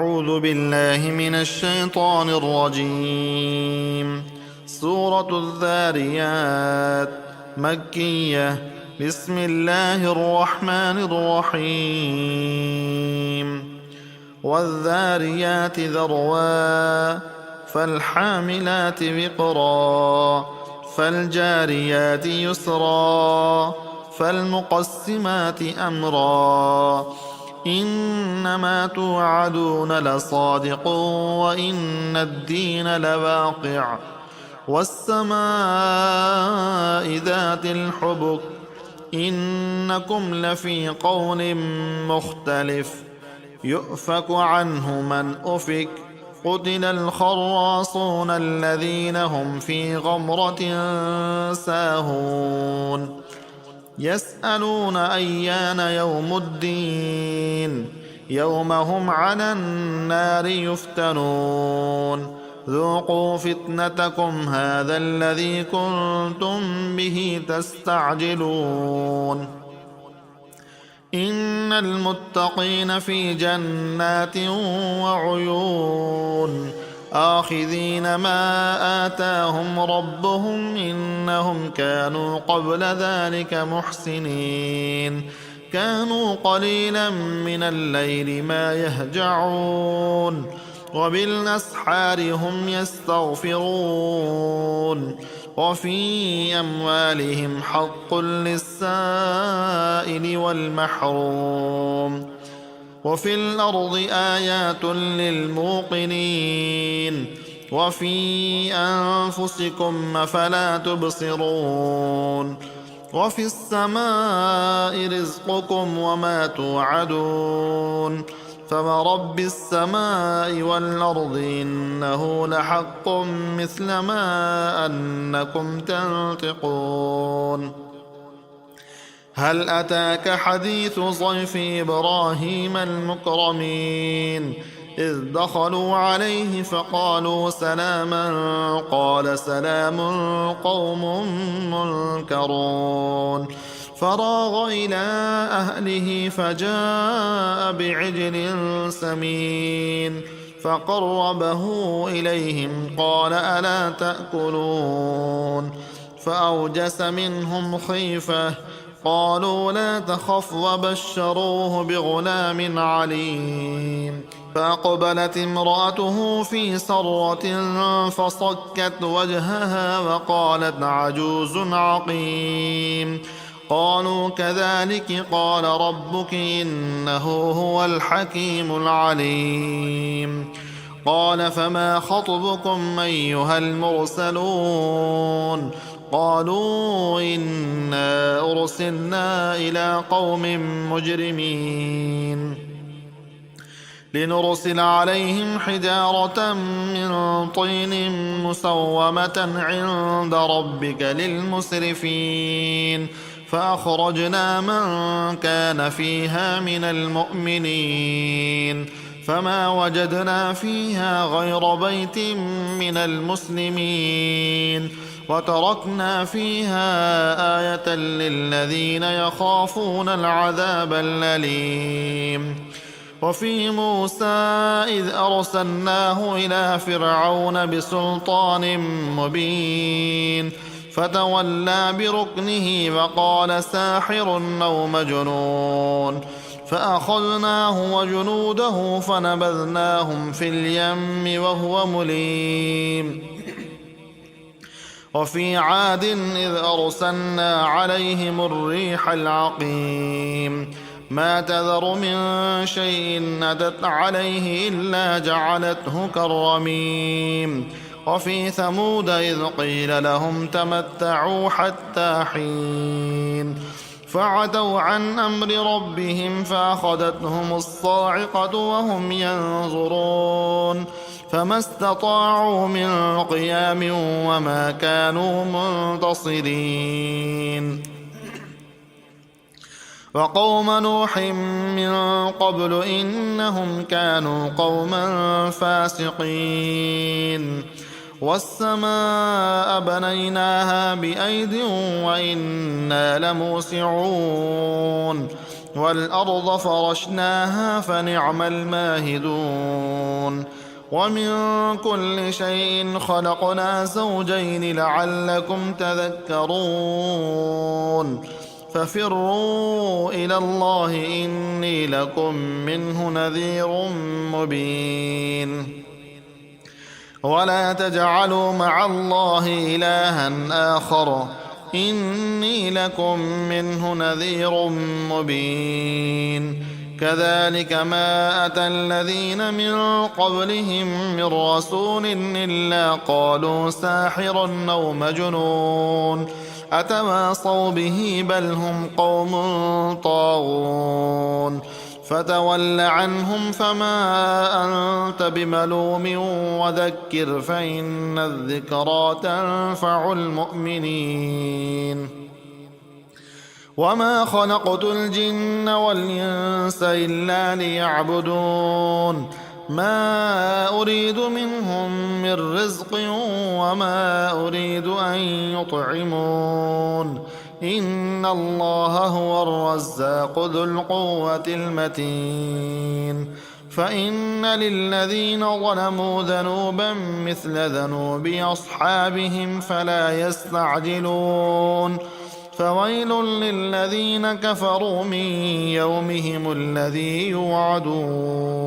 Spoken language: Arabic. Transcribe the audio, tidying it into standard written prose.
أعوذ بالله من الشيطان الرجيم. سورة الذاريات مكية. بسم الله الرحمن الرحيم. والذاريات ذروا فالحاملات وقرا فالجاريات يسرا فالمقسمات أمرا إنما توعدون لصادق وإن الدين لواقع والسماء ذات الحبك إنكم لفي قول مختلف يؤفك عنه من أفك قتل الخراصون الذين هم في غمرة ساهون يسألون أيان يوم الدين يوم هم على النار يفتنون ذوقوا فتنتكم هذا الذي كنتم به تستعجلون إن المتقين في جنات وعيون آخذين ما آتاهم ربهم إنهم كانوا قبل ذلك محسنين كانوا قليلا من الليل ما يهجعون وبالأسحار هم يستغفرون وفي أموالهم حق للسائل والمحروم وفي الأرض آيات للموقنين وفي أنفسكم أفلا تبصرون وفي السماء رزقكم وما توعدون فورب السماء والأرض إنه لحق مثل ما أنكم تنطقون هل أتاك حديث ضيف إبراهيم المكرمين إذ دخلوا عليه فقالوا سلاما قال سلام قوم منكرون فراغ إلى أهله فجاء بعجل سمين فقربه إليهم قال ألا تأكلون فأوجس منهم خيفة قالوا لا تخف وبشروه بغلام عليم فأقبلت امرأته في سرة فصكت وجهها وقالت عجوز عقيم قالوا كذلك قال ربك إنه هو الحكيم العليم قال فما خطبكم أيها المرسلون قالوا إنا أرسلنا إلى قوم مجرمين لنرسل عليهم حجارة من طين مسومة عند ربك للمسرفين فأخرجنا من كان فيها من المؤمنين فما وجدنا فيها غير بيت من المسلمين وتركنا فيها آية للذين يخافون العذاب الأليم وفي موسى إذ أرسلناه إلى فرعون بسلطان مبين فتولى بركنه وقال ساحر أو مجنون فأخذناه وجنوده فنبذناهم في اليم وهو مليم وفي عاد إذ أرسلنا عليهم الريح العقيم ما تذر من شيء أتت عليه إلا جعلته كالرميم وفي ثمود إذ قيل لهم تمتعوا حتى حين فعتوا عن أمر ربهم فأخذتهم الصاعقة وهم ينظرون فما استطاعوا من قيام وما كانوا منتصرين وقوم نوح من قبل إنهم كانوا قوما فاسقين والسماء بنيناها بأيد وإنا لموسعون والأرض فرشناها فنعم الماهدون ومن كل شيء خلقنا زوجين لعلكم تذكرون ففروا إلى الله إني لكم منه نذير مبين ولا تجعلوا مع الله إلها آخر إني لكم منه نذير مبين كذلك ما أتى الذين من قبلهم من رسول إلا قالوا ساحر أو مجنون أتواصوا به بل هم قوم طاغون فتول عنهم فما أنت بملوم وذكر فإن الذكرى تنفع المؤمنين وما خلقت الجن والإنس إلا ليعبدون ما أريد منهم من رزق وما أريد أن يطعمون إن الله هو الرزاق ذو القوة المتين فإن للذين ظلموا ذنوبا مثل ذنوب أصحابهم فلا يستعجلون فويل للذين كفروا من يومهم الذي يوعدون